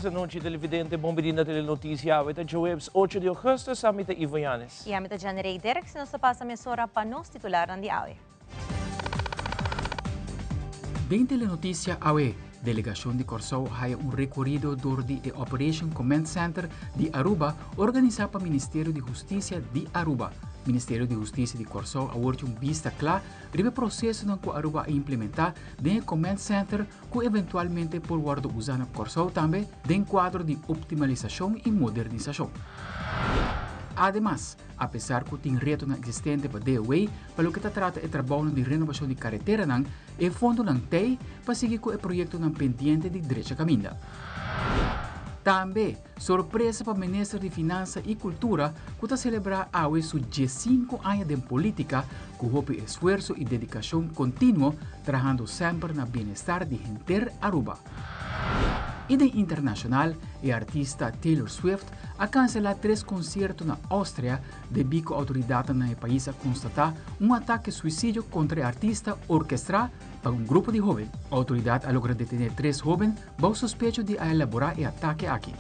esta noche, televidente, bombardina telenotícia, esta webs 8 de agosto, sa mita Ivo Yanes. E a mita Janerei Derek, se nos passa a mesora para nos titular ng Awe. Bem telenotícia AWE, delegação de Corsou haya recorrido door the Operation Command Center de Aruba, organizado para Ministério de Justiça de Aruba. Ministério de Justiça de Corsou award vista clara ribe processo que Aruba a implementar dentro do Command Center que eventualmente por guardo usar na Corsou também dentro quadro de optimalização e modernização. Además, apesar que tem reto existente para DOE, para o que trata de trabalho de renovação de carretera, o fundo não tem para seguir com o projeto pendiente de direita caminho. Também, surpresa para o Ministro de Finanças e Cultura, que está celebrar hoje seus 15 anos de política, com o esforço e dedicação contínua, trabalhando sempre no bem-estar de gente Aruba. E de internacional, o artista Taylor Swift a cancelar 3 concertos na Áustria devido à autoridade no país a constatar ataque suicídio contra o artista orquestral para grupo de jovens. A autoridade a logrado detener 3 jovens bajo suspecho de elaborar o ataque aqui.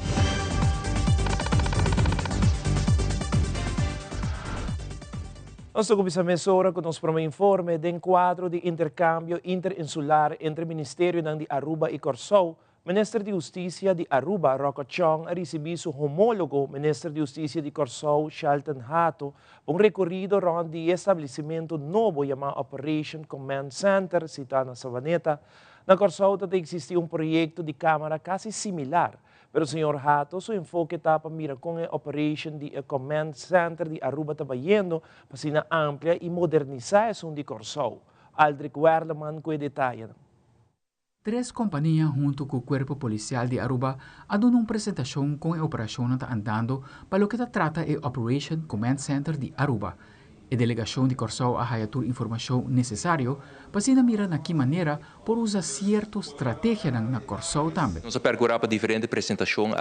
Nós começamos agora com nosso primeiro informe do quadro de intercâmbio interinsular entre o Ministério de Aruba e Corsou. Ministro de Justiça de Aruba, Rocco Chong, recebeu seu homólogo, Ministro de Justiça de Corsou, Shelton Hato, recorrido onde o estabelecimento novo chamado Operation Command Center, citado na Savaneta. Na Corsou também existe projeto de câmara quase similar, pero o Sr. Hato, seu enfoque está para mirar com a Operation de Command Center de Aruba trabalhando para ser amplia e modernizar a de Corsou. Aldrich Werleman com detalhes. 3 companhias junto com o Corpo Policial de Aruba dão uma apresentação com a operação que está andando para o que trata o Operation Command Center de Aruba. A delegação de Corsou a informação necessária para se mirar na que maneira por usar certa estratégia na Corsou também. Nós percorremos diferentes apresentações,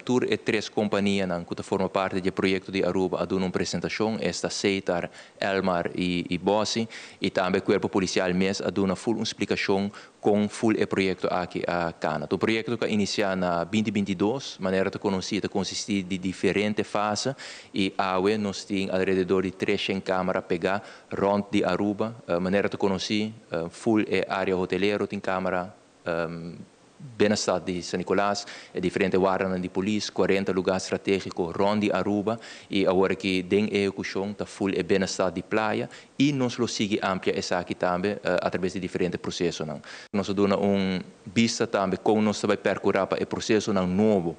tur e 3 companhias que formam parte do projeto de Aruba a dar uma apresentação, esta Seitar, Elmar e Bossi, e também o Corpo Policial mesmo a dar uma full explicação com full e projeto aqui a Cana. O projeto que inicia na 2022, maneira de conhecer, consiste de diferentes fases e AWE nós temos ao redor de 300 câmaras pegar rond de Aruba, maneira de conhecer, full e área hoteleira tem câmara, bem-estar de São Nicolás, diferentes guardas de polícia, 40 lugares estratégicos rond de Aruba e agora que tem execução está full e bem-estar de praia e nós lo sigue amplia essa aqui também através de diferentes processos. Nós damos vista também como nós vai percorrer para o processo novo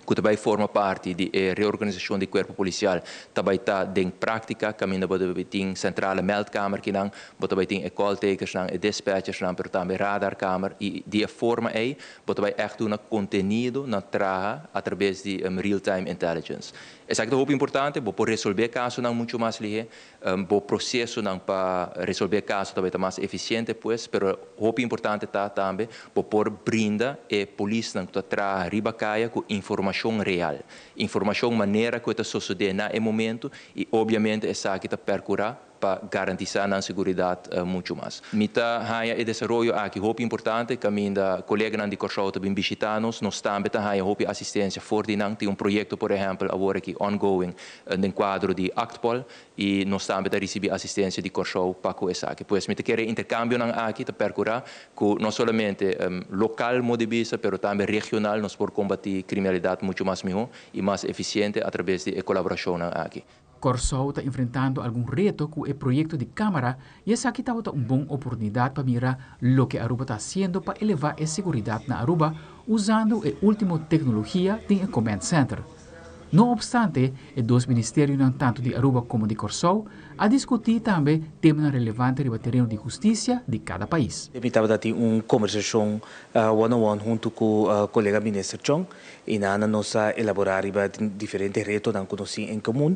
que também forma parte da reorganização do corpo policial, também está em prática, caminho para a centrale meldkamer, que também tem call takers, dispatchers, mas também radarkamer, e de forma aí, também echt um conteúdo na traga através de real-time intelligence. Isso é muito importante, para resolver casos muito mais ligeiro, o processo para resolver casos também está mais eficiente, mas muito importante também, para brindar a polícia que traga ribacaia com informação real, informação maneira que está sucedendo no momento e obviamente essa que está percorrer para garantir a segurança muito mais. Mita haya e desenvolvimento aqui muito importante, caminho da colega de Corsou também visitanos, nós também haya muito assistência forte tem projeto, por exemplo, agora aqui ongoing no quadro de Actpol e nós também recebemos assistência de Corsou para com essa aqui. Pois mita quer intercâmbio aqui para percorrer com não somente local modibisa, pero também regional, nós por combater criminalidade muito mais melhor e mais eficiente através de colaboração aqui. Corsou está enfrentando algum reto com o projeto de câmara e essa aqui está uma boa oportunidade para mirar o que Aruba está fazendo para elevar a segurança na Aruba usando a última tecnologia do Command Center. Não obstante, os 2 ministérios, tanto de Aruba como de Corsou, a discutir também temas relevantes do terreno de justiça de cada país. Eu estava tendo uma conversação one-on-one junto com o colega ministro Chong e nós elaborar diferentes retos que nós em comum,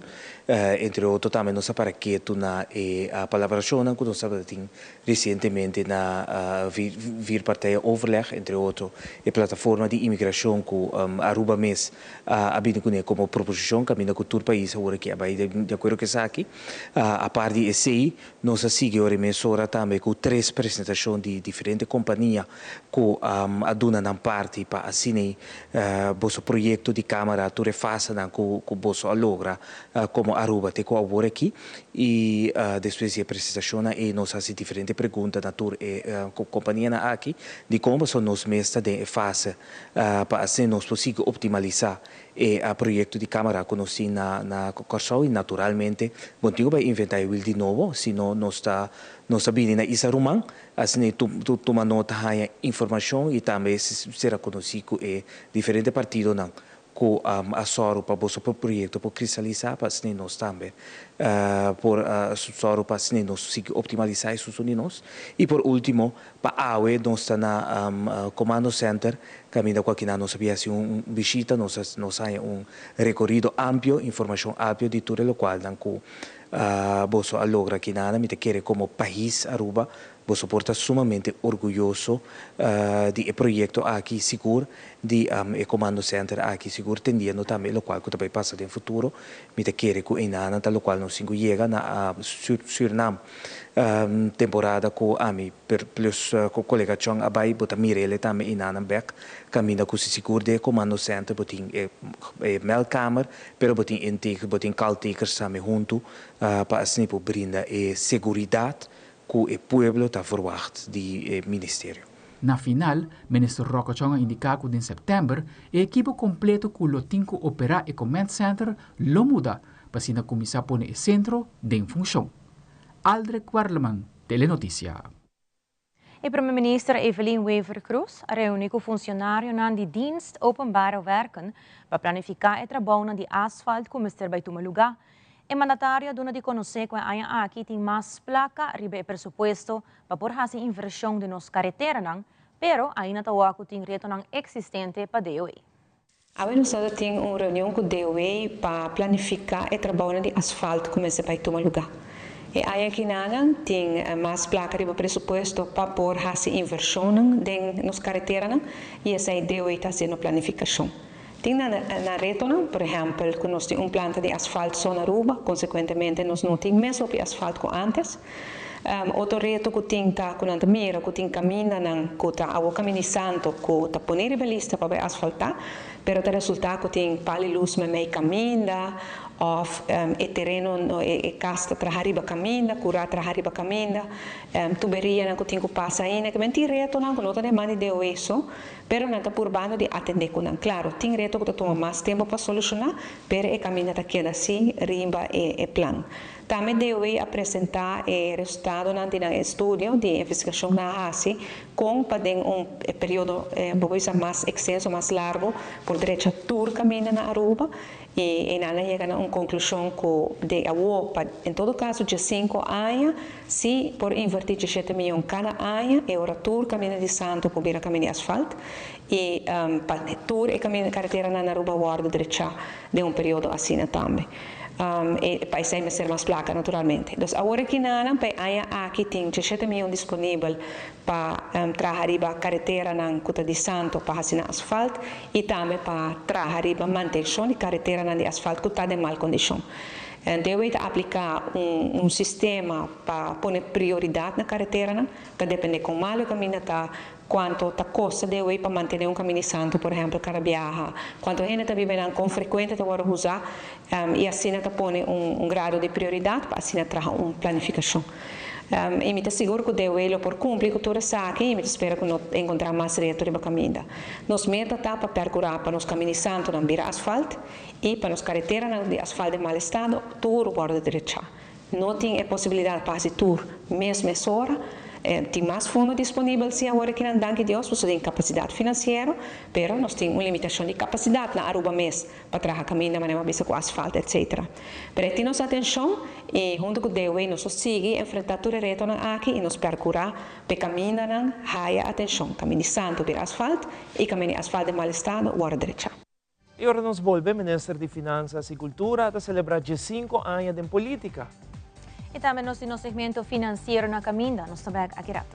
entre outros também nós para que a palabração que nós temos recentemente na vir partida overleg, entre outros a plataforma de imigração que Aruba mesmo a como como proposição caminha com todo o país agora que vai de acordo com isso aqui a parte de SI nós seguimos a emissora também com 3 apresentações de diferentes companhias que aduna na parte para assinar o projeto de câmara tudo fácil na com o logra como Aruba te com agora aqui e depois a apresentação e nós fazemos diferentes perguntas na tour com companhia na aqui de como são nós mestres de fase para assim nós possível optimizar o projeto de câmara que nós na Corsol e naturalmente contigo vai inventar o de novo se não está vindo na Isa Román assim toma nota de informação e também será conhecido diferentes partidos não com a Soro para o projeto para cristalizar para assim nós também por Soro para assim nós optimizar isso nós e por último para AUE nós está na Comando Center caminho qualquer ano nós sabia se visita nós recorrido amplo informação ampla de tudo o qual dan com boso a logra que nada me te quer como país Aruba boso porta sumamente orgulhoso de projeto aqui seguro de Comando Center aqui seguro tendiendo também o qual que também passa no futuro me te quer com inana tal qual não singo chega na Suriname temporada com ami plus com colega Chong abai bota mirele também inana back caminho com seguro de Comando Center botin melkamer pero botin intake botin caltakers também junto para assim por brinda seguridade que o pueblo está verwacht do ministério. Na final, ministro Rocco Chong indicou que em setembro, o equipo completo que o tinco opera e command center lo muda para se começar a pôr o centro em função. Aldrich Warleman, Telenotícia. A Primeira-Ministra Evelyn Wever Cruz reúne com funcionários de dienst openbare werken para planificar o trabalho de asfalto que Mr. Baituma lugar. O mandatário dona de conhecer que a aqui tem mais placa ribe o presupuesto para por fazer inversão de nos carretera pero ainda tawa que tem reto existente para DOE. Agora nós temos uma reunião com o DOE para planificar o trabalho de asfalto que Mr. Baituma lugar. E aí aqui tem mais placa ribe presupuesto para por fazer inversão de nos carretera e essa DOE está sendo planificação. Tem na reto, por exemplo, que nós temos planta de asfalto só na Aruba, consequentemente nós não temos mesmo asfalto como antes. Outro reto que tem com a mira, que tem caminho com o caminho santo, que está poner belista para asfaltar, pero o resultado que tem pali luz meio caminho, ou o terreno e casta trahariba caminho, cura trahariba caminho, tuberia que tem que passar ainda, que tem reto não, que não tem mais de isso, pero não está por bando de atender com não. Claro, tem reto que toma mais tempo para solucionar, pero o caminho está queda assim, rimba e plano. Também deu apresentar o resultado de estudo de investigação na ASI com período mais extenso, mais largo, por direito a tour caminho na Aruba e nada chega a uma conclusão que de em todo caso de 5 anos, se por invertir de 7 milhões cada ano, o tour caminho de santo por vir a caminho de asfalto e para tour e caminho de carretera na Aruba guarda direito de período assim também. E para isso ser mais placa naturalmente. Então agora que nada, aqui tem 7 milhões disponível para trazer a carretera na Cuta de Santo para fazer asfalto e também para trazer a manutenção de carretera de asfalto que está em má condição. Deve aplicar sistema para pôr prioridade na carretera, que depende com mal o caminho está, quanto a custa deve para manter caminho santo, por exemplo, para viajar, quanto a gente está vivendo com frequência para usar e assim está pôr grado de prioridade para assim trazer uma planificação. E me seguro que deve por cumprir com toda essa aqui e me espero que não encontrar mais reto de caminho. Nos meta tá para percorrer para nos caminhos santo não vir asfalto e para nos carretera de asfalto de mal estado, tour borda direita. Não tem a possibilidade de fazer tour mesmo essa hora. Tem mais fundo disponível se agora que não danke Deus, você tem capacidade financeira, pero nós temos uma limitação de capacidade na Aruba mês para trabalhar caminho, mas não é com asfalto, etc. Pero tem nossa atenção e junto com Deus nós seguimos enfrentar todo o reto aqui e nos percorrer para caminho não haya atenção, caminho santo para asfalto e caminho asfalto de mal estado, guarda direita. E agora nos volve Ministro de Finanças e Cultura a celebrar 5 anos de política. E também no segmento financeiro na caminda, nós também aqui rato.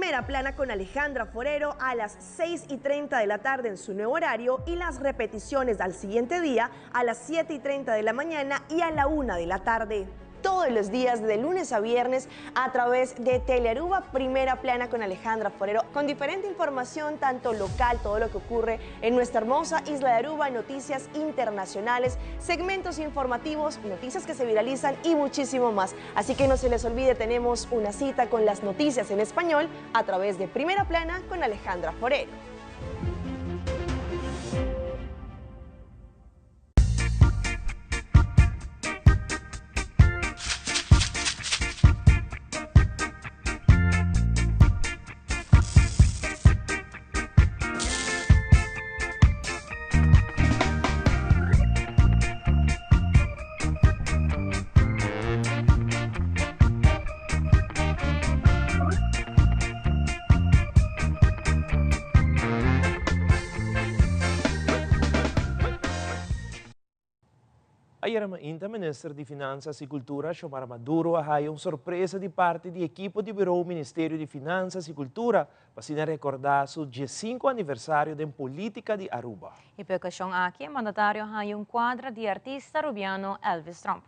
Primera Plana con Alejandra Forero a las 6:30 de la tarde en su nuevo horario y las repeticiones al siguiente día a las 7:30 de la mañana y a la 1 de la tarde. Todos los días de lunes a viernes a través de Telearuba Primera Plana con Alejandra Forero, con diferente información tanto local, todo lo que ocurre en nuestra hermosa isla de Aruba, noticias internacionales, segmentos informativos, noticias que se viralizan y muchísimo más. Así que no se les olvide, tenemos una cita con las noticias en español a través de Primera Plana con Alejandra Forero. Ayer a Minister de Finanças e Cultura, Xiomara Maduro, arraiou uma surpresa de parte do equipe do Bureau Ministério de Finanças e Cultura para se recordar o 15º aniversário da política de Aruba. E pela ocasião aqui, o mandatário arraiou quadro de artista rubiano Elvis Trump.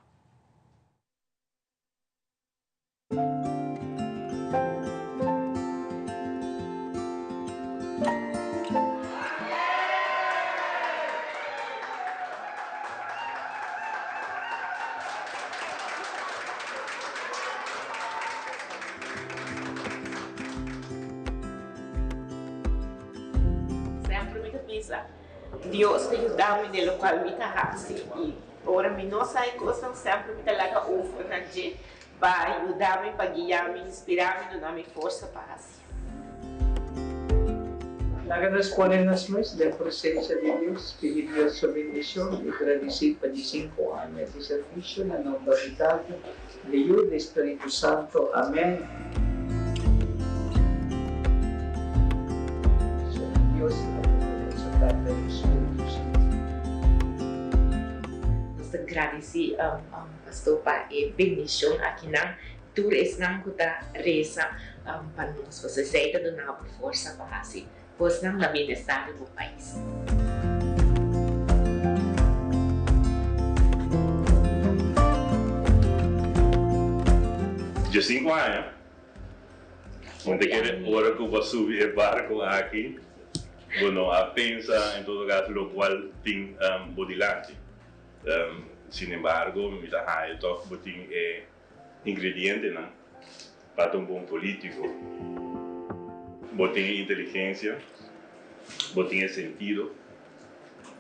Dios te ayudame de lo cual me hace y ahora mi no sabe cosas sempre me laga over na gente para ayudarme, para guiarme, inspirarme, darme fuerza para hacer. Agradecemos mais da presença de Deus, pedir Deus sua bendição e agradecer por 5 anos de serviço na novidade de o Espírito Santo. Amém. Deus agradecer pastor para a bendição aqui na tour esnam kuta reza para nós você sair do na força para assim pois não na bem-estar do país. De 5 anos, onde quer hora que eu vou subir o barco aqui, bueno, a pensar em todo caso lo cual tem bodilante. Sin embargo, me da high toch boting ingrediente não para um bom político. Boting inteligência, boting sentido.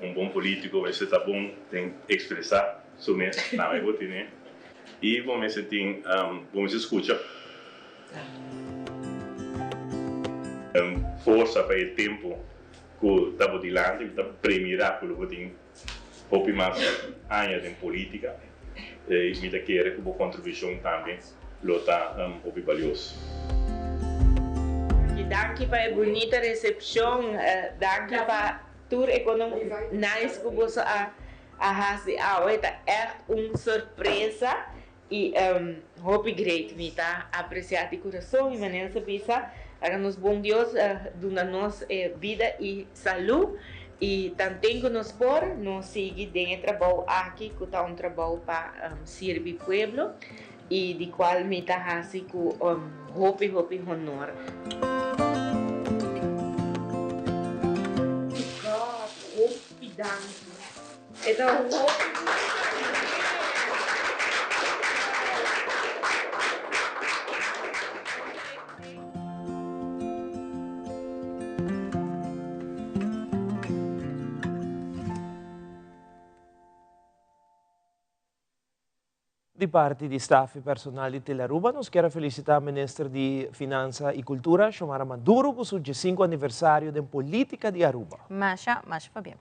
Um bom político vai ser tá bom tem expressar somente não é boting e vamos se tem vamos escutar. Força para o tempo que tá bodilante, tá premirar pelo boting hopi mais anos em política e me quer que a contribuição também está hopi valioso. Danke para a bonita recepção, danke para tour econômico nice que você a fazer. É echt surpresa e hopi great me tá apreciar de coração e maneira de pensar. Nos bom Deus dona-nos vida e saúde. E também que nos por, nos sigue dentro trabalho aqui, que está trabalho para servir o povo e de qual me está assim com hopi honor. Hopi danke. Então De parte do staff e personal de Telearuba, nós queremos felicitar o Ministro de Finanças e Cultura, Xiomara Maduro, por seu 15º aniversário da política de Aruba. Mas Fabiano.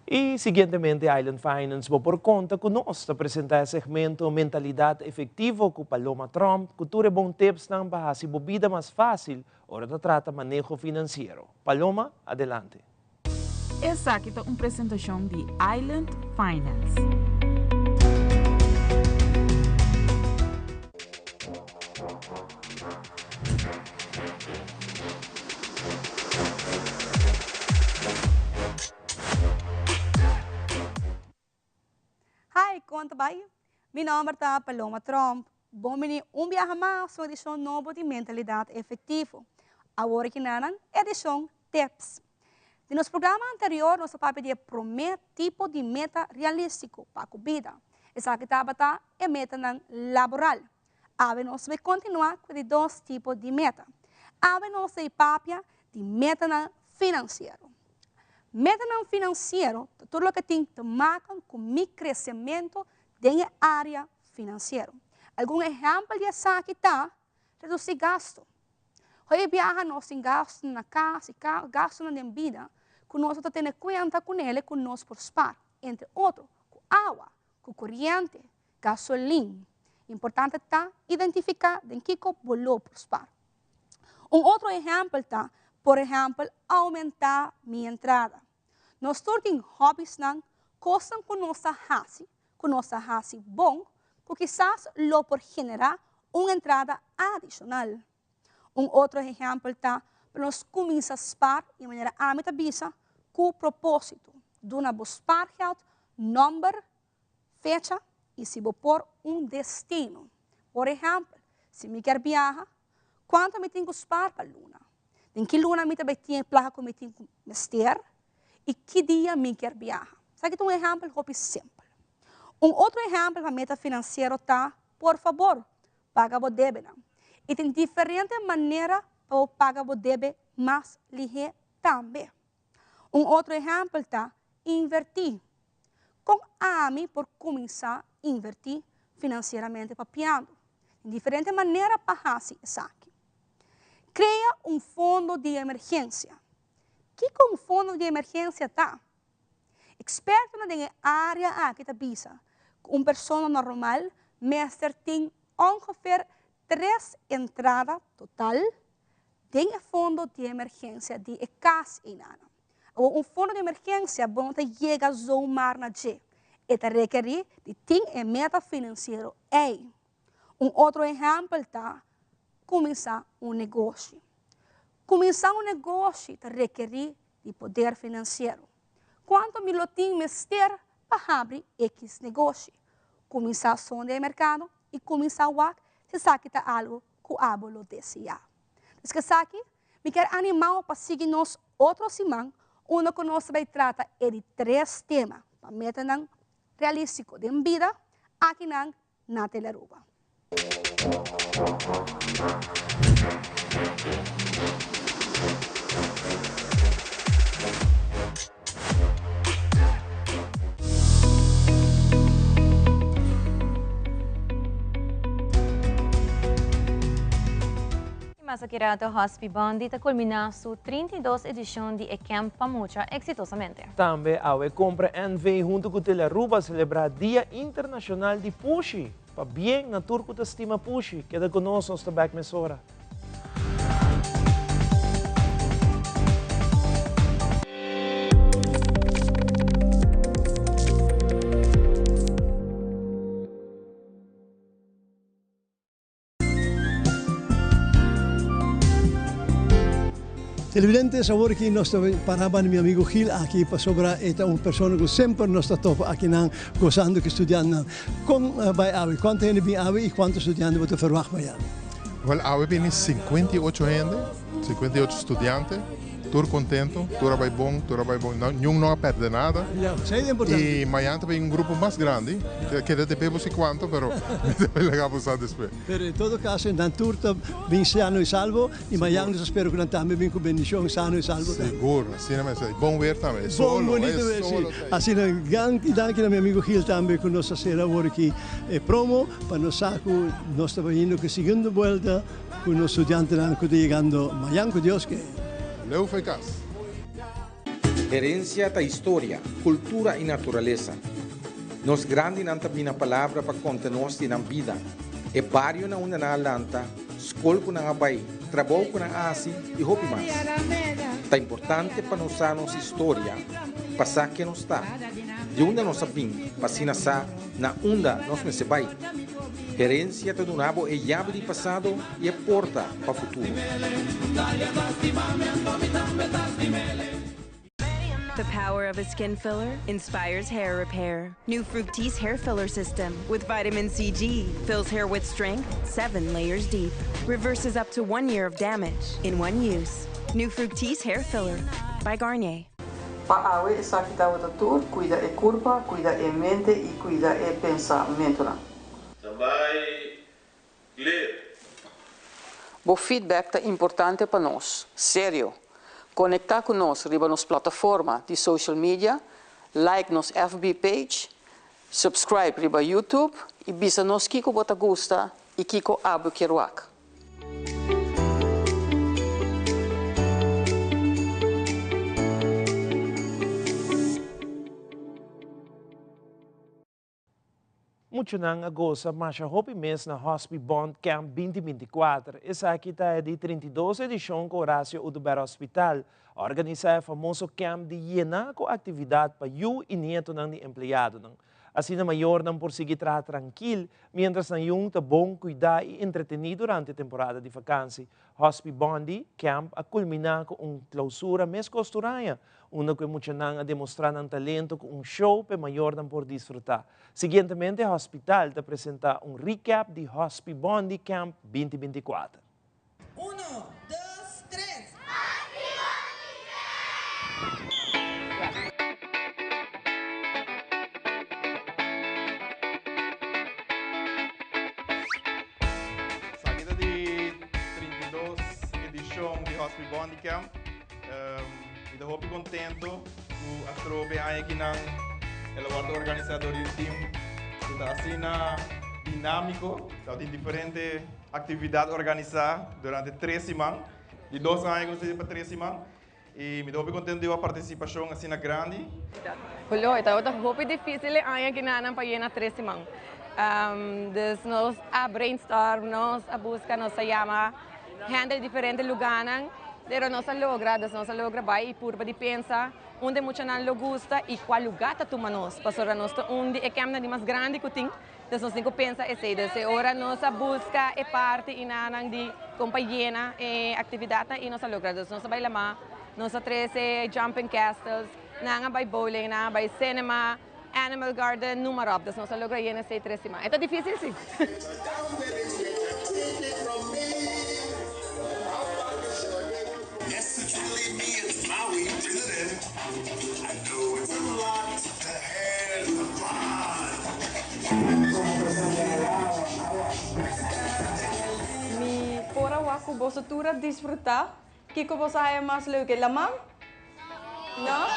E, seguintemente, Island Finance vai por conta que nós apresentar o segmento Mentalidade Efetiva com Paloma Trump, que tudo é bom tips para fazer a vida mais fácil, hora de tratar manejo financeiro. Paloma, adelante. Exato, uma apresentação de Island Finance. Hi, quanto vai? Meu nome é Paloma Trump. Bom menino, viaje mais, uma edição nova de mentalidade efetiva. Agora que nanan, edição TEPS. No nosso programa anterior, nós falamos de primeiro tipo de meta realístico para a vida. Essa que está é meta laboral. Agora nós vamos continuar com os dois tipos de meta. Agora nós vamos falar de meta financeiro. Meta financeiro, tudo o que tem que ver com o crescimento da área financeira. Algum exemplo de essa que está, reduzir gasto. Hoje viaja nós em gasto na casa, gasto na vida, que nós temos que ter conta com ele, que nós participar. Entre outros, com água, com corrente, gasolina. Importante está identificar em que valor participar. Outro exemplo está, por exemplo, aumentar minha entrada. Nós temos hobbies, coisas que nós fazemos bom, que quizás lo por generar uma entrada adicional. Outro exemplo está, nós começamos a de maneira amitável com o propósito de buscar número, fecha e se vou pôr destino. Por exemplo, se me quer viajar, quanto me tenho que buscar para a luna? Em que luna me também tem placa que me tenho que vestir e que dia me quer viajar? Sabe que é exemplo simples. Outro exemplo para a meta financeira está, por favor, paga o débito. E tem diferentes maneiras para pagar o débito mais ligeiro também. Outro exemplo está, invertir. Com a mim, por começar a invertir financeiramente papiando. Tem diferentes maneiras para fazer isso aqui. Cria fundo de emergência. O que um fundo de emergência está? Experto na área aqui está bisa. Uma pessoa normal, mestre tem ongeveer 3 entradas total de fundo de emergência de casa em ano. Fundo de emergência bom te chega zomaar na G. E te requerir de ter meta financeiro aí. Outro exemplo está começar negócio. Começar negócio te requerir de poder financeiro. Quanto me lo tem mestre para abrir X negócio? Começar a sonda de mercado e começar a se sabe que algo que o abuelo deseja. Mas que sabe, me quer animar para seguir nos outros semana, onde que nós vai tratar de 3 temas para meta realístico de vida aqui na Telearuba. Masakirato Hospi Bandi está culminando su 32 edición de Camp Pamucha exitosamente. Também a compra NV junto com Telearuba celebrar Dia Internacional de Pushi. Para bem na turco da estima Pushi, queda conosco nos tabak mesora. Televidentes, agora que nós parava meu amigo Gil aqui para sobrar esta uma pessoa que sempre nós está top aqui não gostando que estudando com vai ave quanto gente vem ave e quantos estudantes você verwacht vai ave? Well, ave vem 58 gente, 58 estudantes. Tudo contento, tudo vai bom, nenhum não perde nada. E amanhã também grupo mais grande, que não sei quanto, mas legamos a despedir. Pero em todo caso, na turta vem sano e salvo, e amanhã nós espero que também vem com bendição sano e salvo. Seguro, assim não é bom ver também. Bom, bonito ver, sim. Assim, danke a meu amigo Gil também que nós fazer agora aqui promo, para nós saco, nós estamos indo com a segunda volta, com os estudantes que estão chegando amanhã, com Deus que Leo Fecas. Herencia da história, cultura e natureza. Nos grande nanta bina palavra para conta-nos na vida. E barrio na una na alanta, escola com na abai, trabalho com na asi e hopi mais. Tá importante para nós a nossa história, passar que nos está. De onde nós sabemos, para sinasar na onda nós me se vai. Herência do nabo é llave de passado e é porta para o futuro. The power of a skin filler inspires hair repair. New Fructis hair filler system with vitamin CG fills hair with strength 7 layers deep. Reverses up to 1 year of damage in one use. New Fructis hair filler by Garnier. Paawe esa kita watatur, cuida e curva, cuida e mente e cuida e pensamento. Também ler. O feedback tá importante para nós, sério. Conectar conosco riba nos plataforma de social media, like nos FB page, subscribe riba YouTube e bisa nos kiko bota gusta e kiko abo kiruak. Muito nang agosto, mas a hopi mês na Hospi Bond Camp 2024. Essa aqui está de 32 edição com Horácio Udubera Hospital. Organiza o famoso camp de Iena com atividade para you e neto ng empleado. Assim, na maior não por seguir tranquilo, mientras na yung tá bom cuidar e entretenido durante a temporada de vacância. Hospi Bondi Camp a culminar com clausura mês costuranha, onde que muito nang a demonstrar ng talento com show para maior não por desfrutar. Seguintemente, o hospital te apresenta recap de Hospi Bondi Camp 2024. 1, 2, 3. De Hospi Bondi Camp. Estou muito contente com a tropa aqui na o organizador do time. Está assim dinâmico, tem diferentes atividades organizadas durante 3 semanas, de 2 anos para 3 semanas. E me estou muito contente da participação assim na grande. Olha, está muito difícil aqui na para 3 semanas. Nós a brainstorm, nós a busca, nós a chama handle diferentes lugares, pero não se logra vai por de pensar onde muito não gusta e qual lugar tá toma nós, para nós onde é que é mais grande que tem, então nós temos que pensar essa hora nós busca e parte e nanang de companhia e atividade e nós logra, nós vai lá, nós treze jumping castles, nanga vai bowling, nanga vai cinema, animal garden, número, então nós logra ir nessa 3 semanas. É difícil sim. Mi pora waku bosatura disfrutar. Kiko você é mais leuk lamang? Não?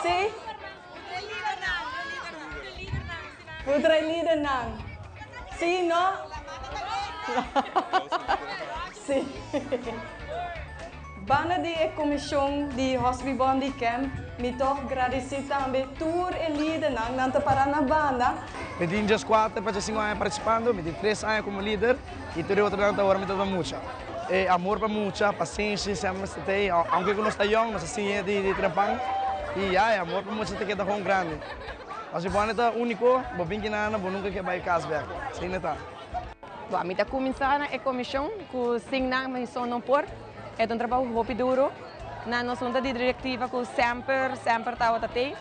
Sim? Putra líder nang. Sim, não? Sim. Bana di comissão de Hospi Bondi Camp, me toch agradecer também tour e líder nang para na banda. Me tenho já 4 para 5 anos participando, me tenho 3 anos como líder e tudo outro ano agora me dá muito. E amor para muita, paciência, sempre se tem, aunque nós está young, nós assim de trampang, e amor para muita te queda com grande. Hospi Bondi está único, bo bem que nada, bo nunca que vai casar, sim neta. A mim está começando a comissão, com 5 anos, mas só não por. É um trabalho muito duro. Na nossa junta de diretiva, com sempre está o TT.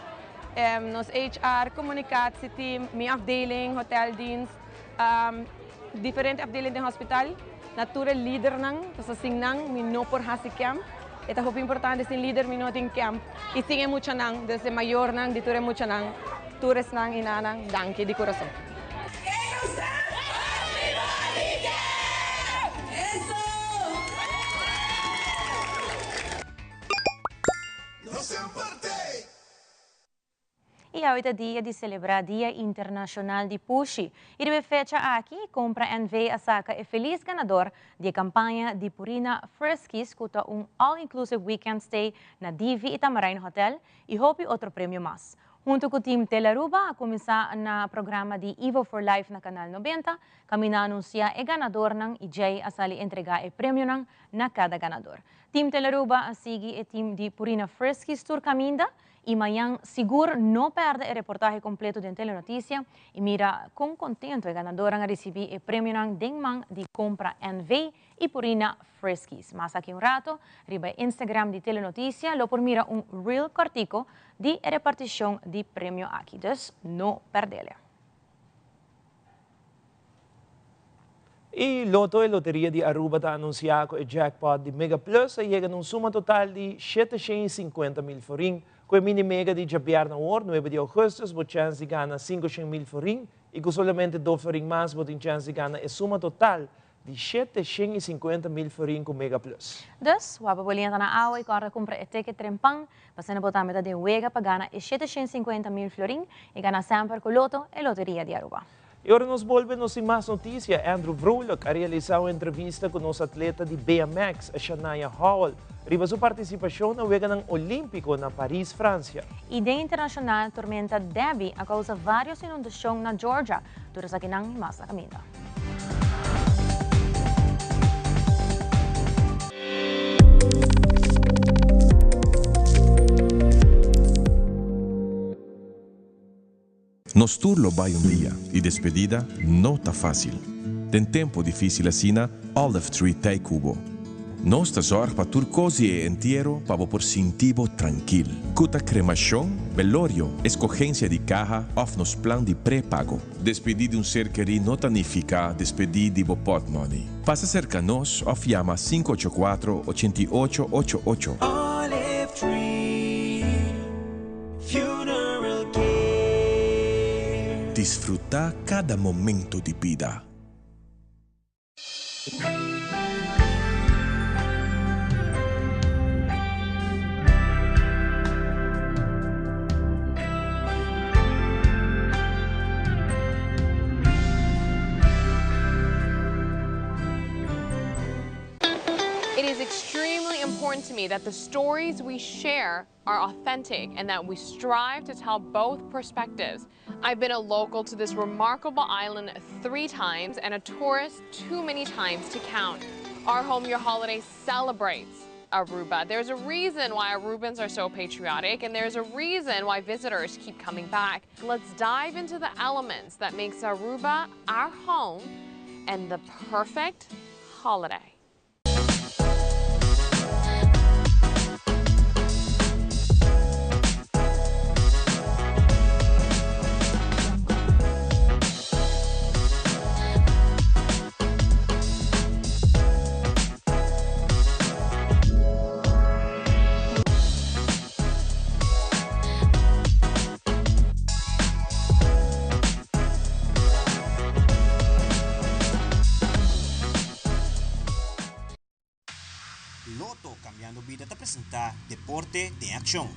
Nos HR, comunicatie team, minha afdeling, hoteldienst, diferentes afdelingen do hospital. Natural líder nang, então sing nang, mi no por hasi camp. É muito importante ser líder, mi no ting camp. E sim é muito nang, desde maior nang, de tudo é muito nang, tours nang, inanang, danke de coração. E hoje é dia de celebrar o Dia Internacional de Pushi. E de fecha aqui, compra NV a saca é feliz ganador da campanha de Purina Friskies, que é all-inclusive weekend stay na Divi Itamarain Hotel e houve outro prêmio mais. Junto com o time Telaruba, a começar no programa de Evo for Life na Canal 90, kami na-anuncia e ganador ng EJ a sali entregar e prêmio na cada ganador. Team Telaruba a sige e team de Purina Friskies Tour Caminda Y mañana seguro no pierde el reportaje completo de Telenoticia y mira con contento el ganador a recibir el premio Dingman de compra NV y Purina Friskies. Más aquí un rato, arriba Instagram de Telenoticia, lo por mira un real cortico de repartición de premio aquí. Dus no perderle. E Loto e Loteria de Aruba está anunciado o jackpot de Mega Plus e chega num suma total de 750 mil forinhos. Com a mini mega de Jabiar na hora, 9 de agosto, você chance de ganhar 500 mil forinhos e com somente 2 forinhos mais, você tem chance de ganhar a suma total de 750 mil forinhos com Mega Plus. Dus, wapa bolinha na água e corre compra o ticket trempang, passando botar metade de wega para ganhar 750 mil florin e ganhar sempre com Loto e Loteria de Aruba. E agora nós volvemos em mais notícias. Andrew Vrolijk a realizar uma entrevista com nosso atleta de BMX, Shania Howell, riba sua participação na Wega Olímpico na Paris, França. E de internacional, tormenta Debbie a causa várias inundações na Georgia, durante a kinang masa caminho. Nos turlo vai dia e despedida não tá fácil. Tem tempo difícil assim, Olive Tree Tay Cubo. Nós tá zorg para tur cosi e inteiro para por sentivo tranquilo. Cuta cremação, velório, escogência de caja of nos plan de pré-pago. Despedir de ser querido não significa despedir de pot money. Passa cerca nós ou chama 584-8888. Olive Tree Funeral Care. Desfrutar cada momento de vida. It is extremely important to me that the stories we share are authentic and that we strive to tell both perspectives. I've been a local to this remarkable island 3 times and a tourist too many times to count. Our Home Your Holiday celebrates Aruba. There's a reason why Arubans are so patriotic, and there's a reason why visitors keep coming back. Let's dive into the elements that makes Aruba our home and the perfect holiday. Loto Cambiando Vida te presenta Deporte de Acción.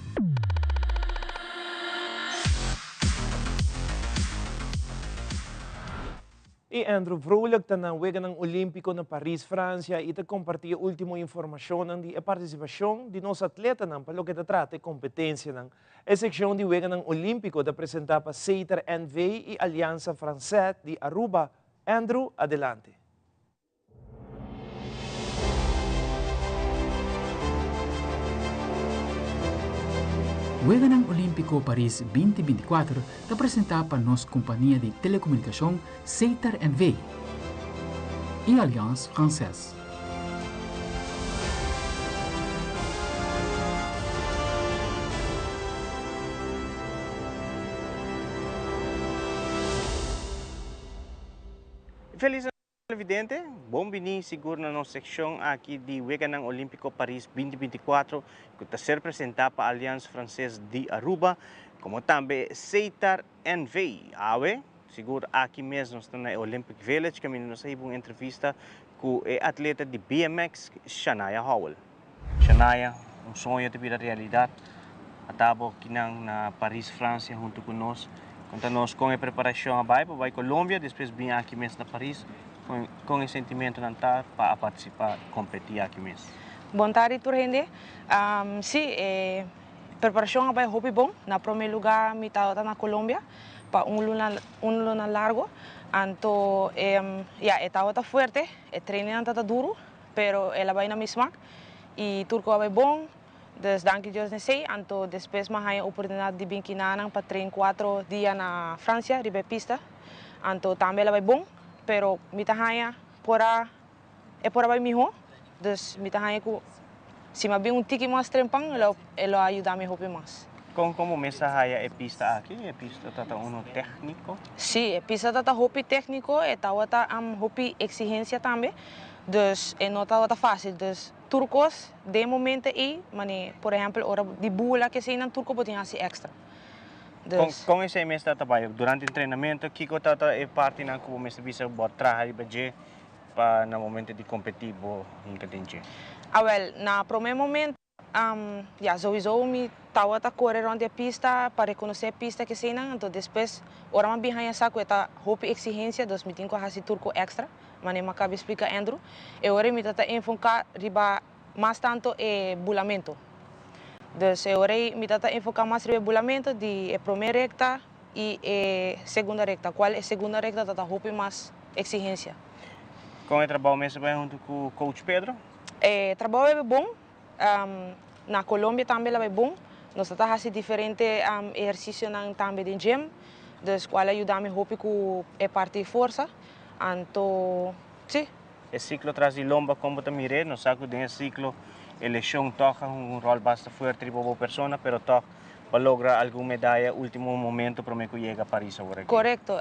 E Andrew Vrolijk está na Wega Olímpico na Paris, França, e te compartilha a última informação de a participação de nosso atleta para o que trata de competência. A secção de Wega Olímpico te apresenta para Seiter NV e Aliança Francesa de Aruba. Andrew, adelante. Juega ng Olímpico Paris 2024 te apresenta para nos companhia de telecomunicação Seiter NV e Alliance Française. Feliz televidente, bom vini seguro na nossa seção aqui de Wega ng Olímpico Paris 2024 que está ser apresentada para a Aliança Francesa de Aruba, como também Seiter NV. Awe, seguro aqui mesmo está na Olympic Village, que nós temos uma entrevista com o atleta de BMX, Shania Howell. Shania, sonho de vida realidade, atabo aqui na Paris, França, junto conosco. Conta-nos com a preparação para Colômbia, depois vim aqui mesmo na Paris, com o sentimento de estar para participar, competir aqui mesmo. Bom tarde, Turrende. Sim, preparação vai hobby bom. Na primeiro lugar, me estava na Colômbia para luna largo. Então, estava forte, o treino estava duro, pero ela vai na mesma. E Turco vai bom, Dus dank Deus nem sei, anto depois mas há a oportunidade de vir aqui para treinar 4 dias na França, de pista. Anto também ela vai bom, pero mita hanya pora pora vai miho. Dus mita hanya ku se me bem tiki mais trempang, ela ajuda me hope mais. Como mesa haya e pista aqui, e pista tata uno técnico? Sim, e pista tata hopi técnico, e tawata hopi exigência também. Dus não tá fácil, dus turcos de momento aí, mas por exemplo, hora de bula que se não turco pode assim extra. Dus com esse mês tá trabalho durante o treinamento, Kiko tata é parte na como mês bisa bot trabalho baje para na momento de competir bo incadenche. Well, na primeiro momento, sowieso me tava a correr onde a pista para reconhecer a pista que se não, então depois hora mais bem saco eta hope exigência, dus me tenho que fazer turco extra. Mas não acaba explicar Andrew. E agora me está enfocar riba mais tanto e bulamento. Dus agora me está enfocar mais riba bulamento de primeira recta e segunda recta. Qual é a segunda recta? Está hope mais exigência. Com o trabalho mesmo bem junto com o coach Pedro? O trabalho é bom. Na Colômbia também é bom. Nós estamos fazendo diferente exercícios também de gym. Dus qual ajuda me hope com a parte de força. Anto, sim. O ciclo traz de lomba como também é, não sabe que nesse ciclo a lesão toca rol bastante forte para a pessoa, pero toca para lograr alguma medalha último momento para me que chega a Paris agora. Correto.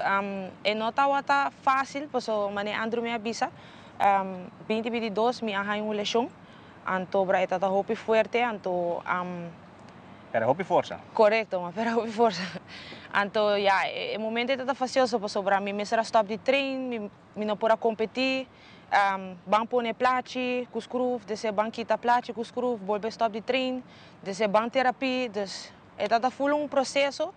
Não está fácil, porque mane Andrew me avisa, 2022 me arranha uma lesão, anto para está hope forte, anto Pero hope força. Correto, mas pero hope força. Anto, o momento está facioso, porque para mim me será stop de treino, me não pode competir, ban pone placi, com scruv, desse ban quita placi, com scruv, volve stop de treino, desse ban terapia, dus está full processo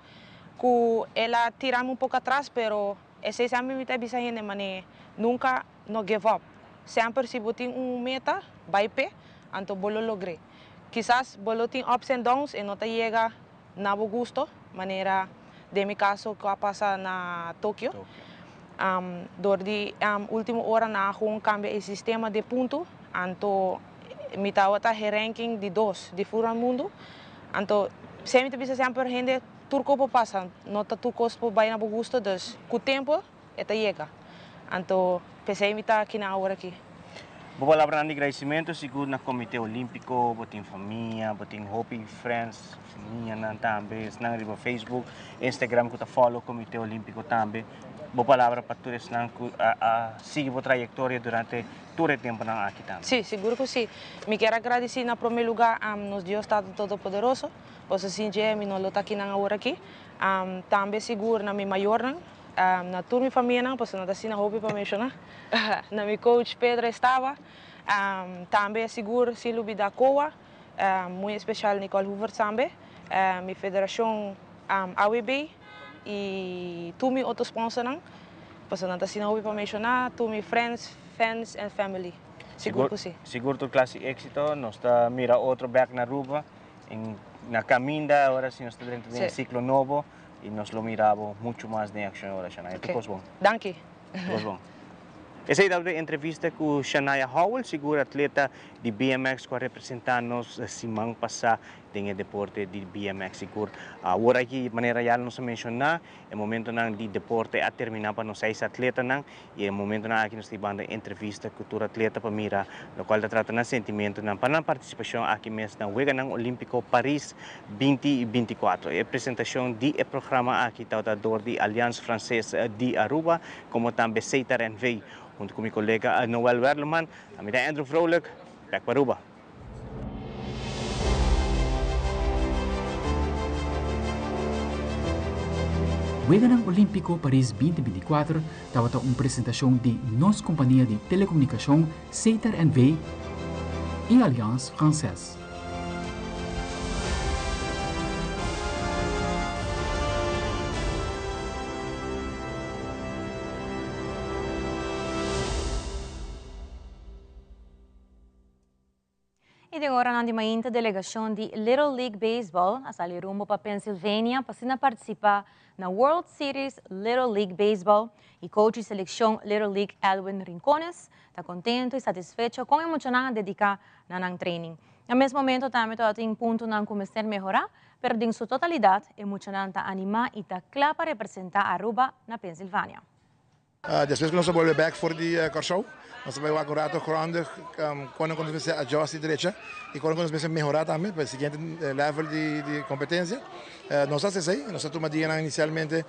que ela tira-me pouco atrás, pero esse sempre me está dizendo, mas nunca no give up. Sempre se botar meta, vai pé, anto bolo logrei. Quizás bolo tem ups and downs e não te chega na bo gusto, maneira de mi caso que passa na Tóquio. Durante última hora na cambia o sistema de ponto, anto me estava ranking de 2 de fora do mundo, anto sempre bisa sempre gente turco po passa, não tá turcos po vai na bo gusto, dus com o tempo eta chega. Anto pensei me tá aqui na hora aqui. Boa palavra de agradecimento, seguro na Comitê Olímpico, botem família, botem Hope Friends, família também, na riba Facebook, Instagram que tá follow Comitê Olímpico também. Boa palavra para todos que seguir a trajetória durante todo o tempo aqui também. Sim, seguro que sim. Me quero agradecer na primeiro lugar a nos Deus Estado Todo-Poderoso, pois assim já me não está aqui na hora aqui. Também seguro na minha maior na turma família, pois não está assim na Hope para mencionar. Na minha coach Pedro estava. Também seguro Silvio da Coa, muito especial Nicole Hoover também. Minha federação AWB e tu mi outros sponsors não, pois não está assim na Hope para mencionar. Tu mi friends, fans and family. Seguro que sim. Seguro tu classe éxito, nós está mira outro back na Aruba, na caminda agora sim nós está dentro de ciclo novo. E nós lo miramos muito mais em ação agora, Shania. Okay. Tudo bom? Danke. Tudo bom. Essa é a entrevista com Shania Howell, segura atleta de BMX que representa-nos semana passada em deporte de BMX. Seguro, agora aqui, de maneira geral, nós mencionar, é o momento de deporte a terminar para nós 6 atletas, e é o momento que nós temos entrevista com o atleta para mirar, no qual trata de sentimento para a participação aqui mesmo na Weganang Olímpico Paris 2024. A apresentação do programa aqui está de Aliança Francesa de Aruba, como também Seitar NV, junto com meu colega Noel Werleman, a minha Andrew Vrolijk, back para Aruba. Weganang Olímpico Paris 2024 estava uma apresentação de nossa companhia de telecomunicação Seitar NV e Alliance Française. E agora na mainta delegação de Little League Baseball a sair rumo para Pennsylvania para participar na World Series Little League Baseball e coach de seleção Little League Elwin Rincones está contente e satisfeito com a emocionante dedicar na training. Ao mesmo momento, também tem ponto não começar a melhorar, pero em sua totalidade, é muito nanta animar e tá claro para representar Aruba na Pensilvânia. Depois que nós voltamos back for the Corsou, nós vamos agora correndo quando nós vamos ajustar a direita e quando nós vamos melhorar também para o seguinte level de competência. Nós fazemos aí, nós tomamos dia inicialmente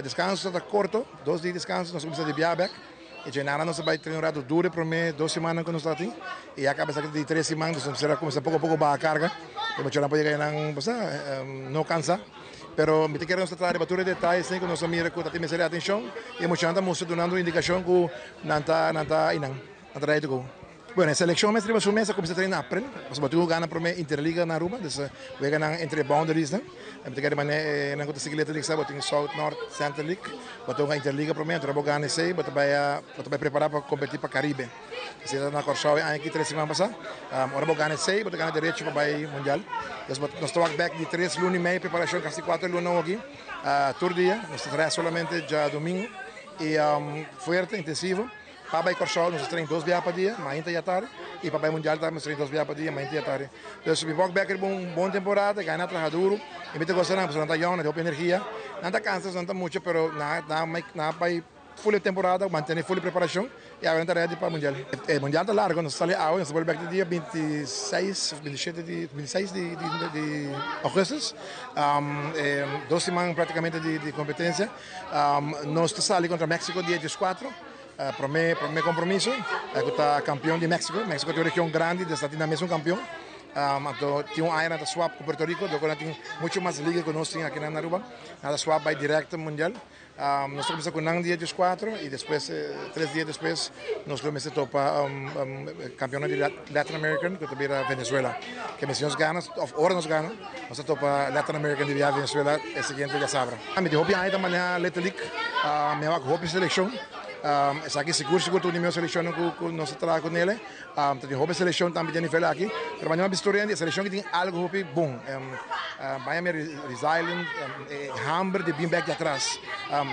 descanso está curto, 2 dias de descanso, nós começamos a viajar back. E já nada nós vai treinar duro para mim 2 semanas que nós estamos aqui e acaba de 3 semanas, nós será começar pouco a pouco a carga, e mas não pode chegar não cansa. Pero me quero mostrar a batura de detalhes sem que nós mira com a mesma atenção e mostrando dando indicação que não está inang atrás do gol. Bueno, a seleção mestre vai começar a treinar aprende, mas batu gana para mim Interliga na Aruba, então vai ganhar entre boundaries, né? Me quero mané não conseguir letra liga, batu em South North Central League, batu ganhar Interliga para mim, então vou ganhar sei, batu vai preparar para competir para Caribe. Se na Corsou aqui 3 semanas passar, agora vou ganhar sei, batu ganhar direito para vai mundial. Nós estamos back de 3 lunes e meio preparação, quase 4 lunes aqui, todo dia, nós trabalhamos somente já domingo e forte, intensivo. Papai Corsou, nós treinamos 2 vezes por dia, amanhã e à tarde. E Papai Mundial também treinamos 2 vezes por dia, amanhã e à tarde. Então, se vamos back uma boa temporada, ganhar trabalho duro. E me gostando, porque não está young, não tem energia. Não está cansado, não está muito, mas não vai full temporada, manter full preparação. E agora está ready para o Mundial. O Mundial está largo, nós estamos ali, nós vamos back no dia 26 de agosto. 2 semanas praticamente de competência. Nós estamos ali contra México dia 14. Para mim compromisso, eu estou campeão de México. México é uma região grande, está tendo mesmo campeão. Tem um área da swap com Porto Rico, agora tem muito mais liga que nós temos aqui na Aruba. A swap vai direto ao mundial. Nós começamos com um dia de 4 e depois 3 dias depois nós começamos a topar campeão de Latin American que também era Venezuela. Que missões ganham, hora nós ganhamos, nós topa Latin American de Venezuela é seguinte já sabe. Me deu bem aí da manhã Letelic, me vai com seleção. Essa aqui seguro tudo minha seleção que nós trabalhamos com ele. Tem roupa seleção também de nível aqui. Mas não é mistura a seleção que tem algo bom. Miami resilient, hambre de bem back de atrás.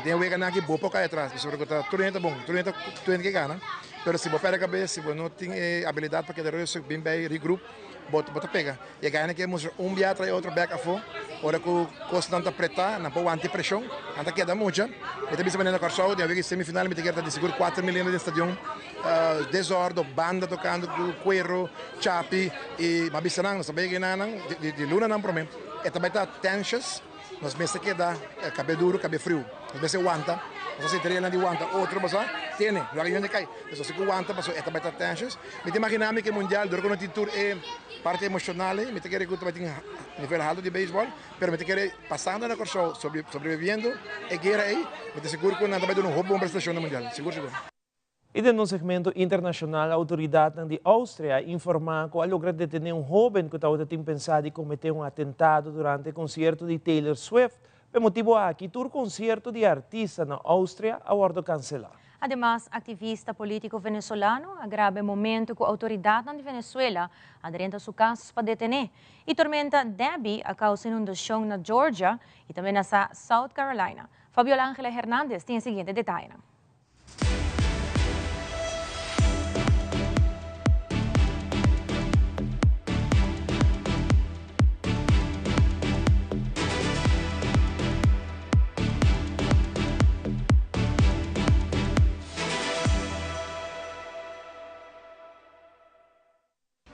Tem o ganhar aqui bom pouco atrás. Sobre que tudo é bom, tudo é que ganha. Mas se você pega a cabeça, se você não tem habilidade para que o bem bem regroup, bota pega. E ganha que mostra dia atrás outro back a fora. Ora que o custo não está apertar, não pode anti-pressão, não está queda muito. E também se na Corsou, de semifinal, me tem de seguro 4 milhões de estádio, desordem, banda tocando, cuero, chapi, e mas bisa nang, sabi que não, de luna não promete. E também está tensions, nós mesmo que dá cabelo duro, cabelo frio, nós mesmo aguanta. Nós se treina de aguanta, outro passa, tem, não é que cai. Então se aguanta, passou, esta vai estar tensions. Me te imaginamos que o mundial, durante o tour é parte emocional, me te querer que tu vai ter nível alto de beisebol, pero me te querer passando na Corsou, sobrevivendo, e guerra aí, me te seguro que não vai dar roubo uma prestação no mundial, seguro. E no segmento internacional, a autoridade de Áustria informou que logra detener jovem que estava pensado em cometer atentado durante o concerto de Taylor Swift. Por motivo aqui, o concerto de artista na Áustria aguardou cancelar. Además, activista político venezolano agrava o momento que a autoridade de Venezuela aderenta seus casos para detener. E tormenta Debbie a causa inundação na Georgia e também na South Carolina. Fabiola Ángela Hernández tem o seguinte detalhe.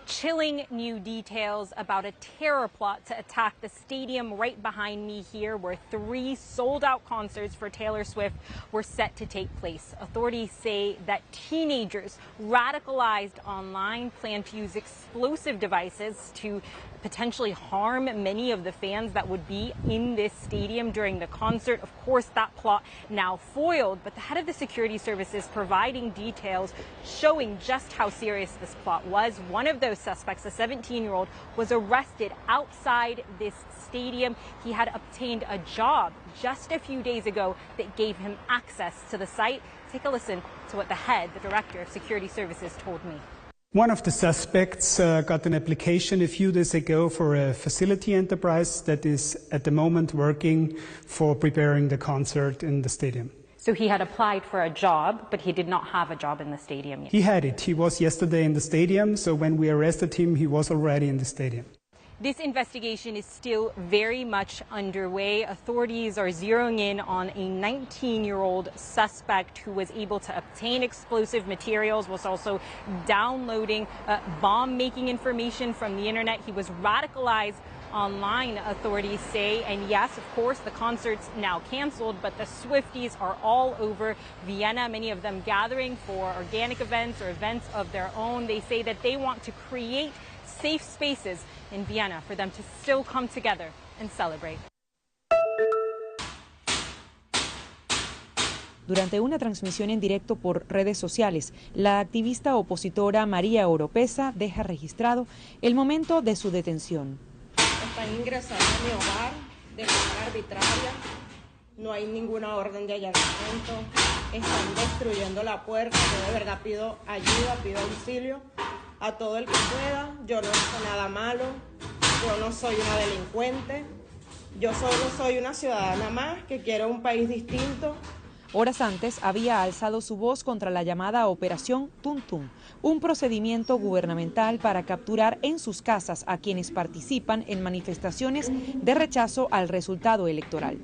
Chilling new details about a terror plot to attack the stadium right behind me here, where 3 sold-out concerts for Taylor Swift were set to take place. Authorities say that teenagers radicalized online plan to use explosive devices to potentially harm many of the fans that would be in this stadium during the concert. Of course, that plot now foiled, but the head of the security services providing details showing just how serious this plot was. One of those suspects, a 17-year-old, was arrested outside this stadium. He had obtained a job just a few days ago that gave him access to the site. Take a listen to what the head, the director of security services, told me. One of the suspects got an application a few days ago for a facility enterprise that is at the moment working for preparing the concert in the stadium. So he had applied for a job, but he did not have a job in the stadium yet. He had it. He was yesterday in the stadium, so when we arrested him, he was already in the stadium. This investigation is still very much underway. Authorities are zeroing in on a 19-year-old suspect who was able to obtain explosive materials, was also downloading bomb-making information from the internet. He was radicalized online, authorities say. And yes, of course, the concert's now canceled, but the Swifties are all over Vienna, many of them gathering for organic events or events of their own. They say that they want to create safe spaces in Vienna for them to still come together and celebrate. Durante una transmisión en directo por redes sociales, la activista opositora María Oropesa deja registrado el momento de su detención. Están ingresando a mi hogar de manera arbitraria, no hay ninguna orden de allanamiento, están destruyendo la puerta. Yo de verdad pido ayuda, pido auxilio a todo el que pueda. Yo no hice nada malo, yo no soy una delincuente, yo solo soy una ciudadana más que quiere un país distinto. Horas antes había alzado su voz contra la llamada Operación Tuntún, un procedimiento gubernamental para capturar en sus casas a quienes participan en manifestaciones de rechazo al resultado electoral.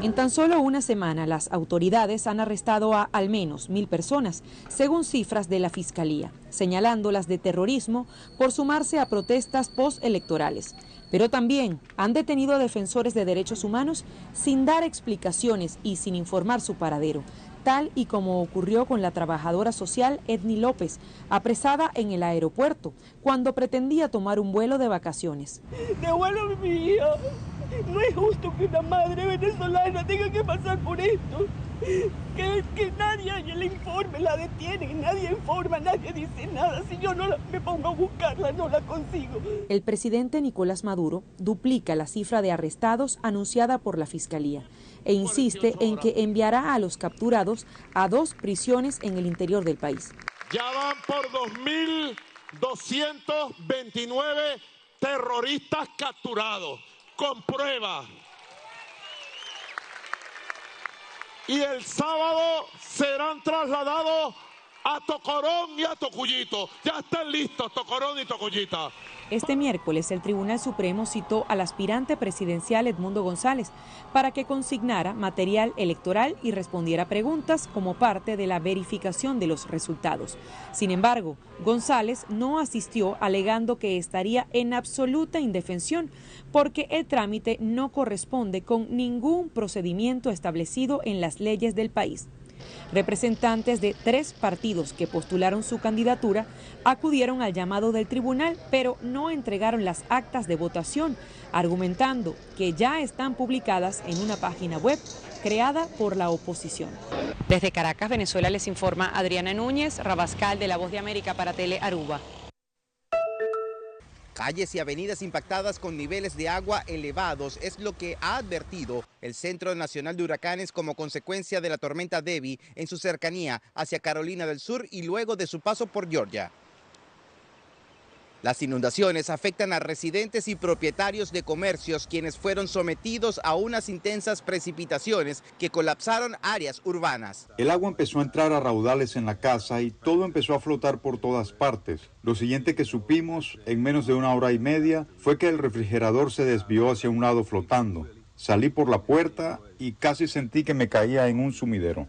En tan solo una semana, las autoridades han arrestado a al menos 1000 personas, según cifras de la Fiscalía, señalándolas de terrorismo por sumarse a protestas postelectorales. Pero también han detenido a defensores de derechos humanos sin dar explicaciones y sin informar su paradero, tal y como ocurrió con la trabajadora social Edny López, apresada en el aeropuerto cuando pretendía tomar un vuelo de vacaciones. Devuélvame mi hija. No es justo que una madre venezolana tenga que pasar por esto. Que nadie le informe, la detienen, nadie informa, nadie dice nada. Si yo no me pongo a buscarla, no la consigo. El presidente Nicolás Maduro duplica la cifra de arrestados anunciada por la Fiscalía e insiste en que enviará a los capturados a 2 prisiones en el interior del país. Ya van por 2.229 terroristas capturados, con pruebas. Y el sábado serán trasladados a Tocorón y a Tocuyito. Ya están listos Tocorón y Tocuyita. Este miércoles el Tribunal Supremo citó al aspirante presidencial Edmundo González para que consignara material electoral y respondiera preguntas como parte de la verificación de los resultados. Sin embargo, González no asistió, alegando que estaría en absoluta indefensión porque el trámite no corresponde con ningún procedimiento establecido en las leyes del país. Representantes de 3 partidos que postularon su candidatura acudieron al llamado del tribunal, pero no entregaron las actas de votación, argumentando que ya están publicadas en una página web creada por la oposición. Desde Caracas, Venezuela, les informa Adriana Núñez, Rabascal de La Voz de América para Tele Aruba. Calles y avenidas impactadas con niveles de agua elevados es lo que ha advertido el Centro Nacional de Huracanes como consecuencia de la tormenta Debby en su cercanía hacia Carolina del Sur y luego de su paso por Georgia. Las inundaciones afectan a residentes y propietarios de comercios, quienes fueron sometidos a unas intensas precipitaciones que colapsaron áreas urbanas. El agua empezó a entrar a raudales en la casa y todo empezó a flotar por todas partes. Lo siguiente que supimos en menos de 1 hora y media fue que el refrigerador se desvió hacia un lado flotando. Salí por la puerta y casi sentí que me caía en un sumidero.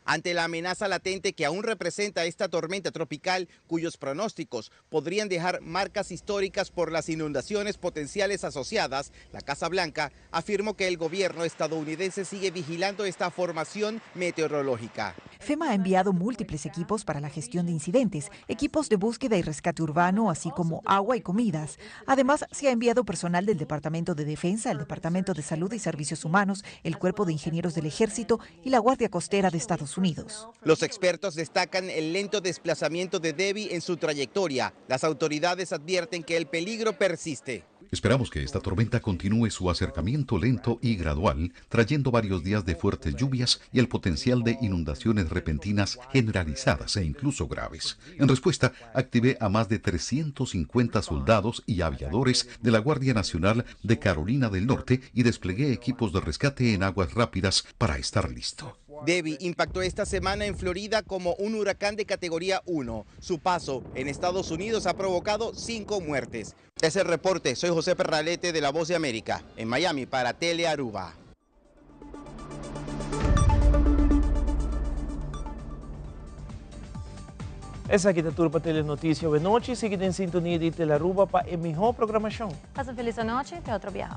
Ante la amenaza latente que aún representa esta tormenta tropical, cuyos pronósticos podrían dejar marcas históricas por las inundaciones potenciales asociadas, la Casa Blanca afirmó que el gobierno estadounidense sigue vigilando esta formación meteorológica. FEMA ha enviado múltiples equipos para la gestión de incidentes, equipos de búsqueda y rescate urbano, así como agua y comidas. Además, se ha enviado personal del Departamento de Defensa, el Departamento de Salud y Servicios Humanos, el Cuerpo de Ingenieros del Ejército y la Guardia Costera de Estados Unidos. Los expertos destacan el lento desplazamiento de Debby en su trayectoria. Las autoridades advierten que el peligro persiste. Esperamos que esta tormenta continúe su acercamiento lento y gradual, trayendo varios días de fuertes lluvias y el potencial de inundaciones repentinas generalizadas e incluso graves. En respuesta, activé a más de 350 soldados y aviadores de la Guardia Nacional de Carolina del Norte y desplegué equipos de rescate en aguas rápidas para estar listo. Debby impactó esta semana en Florida como un huracán de categoría 1. Su paso en Estados Unidos ha provocado 5 muertes. Es el reporte. Soy José Perralete de La Voz de América, en Miami para Tele Aruba. Essa aqui é a turma Telenotícia. Boa noite. Siga em sintonia de Tele Aruba para a melhor programação. Passa feliz noite. Até outro dia.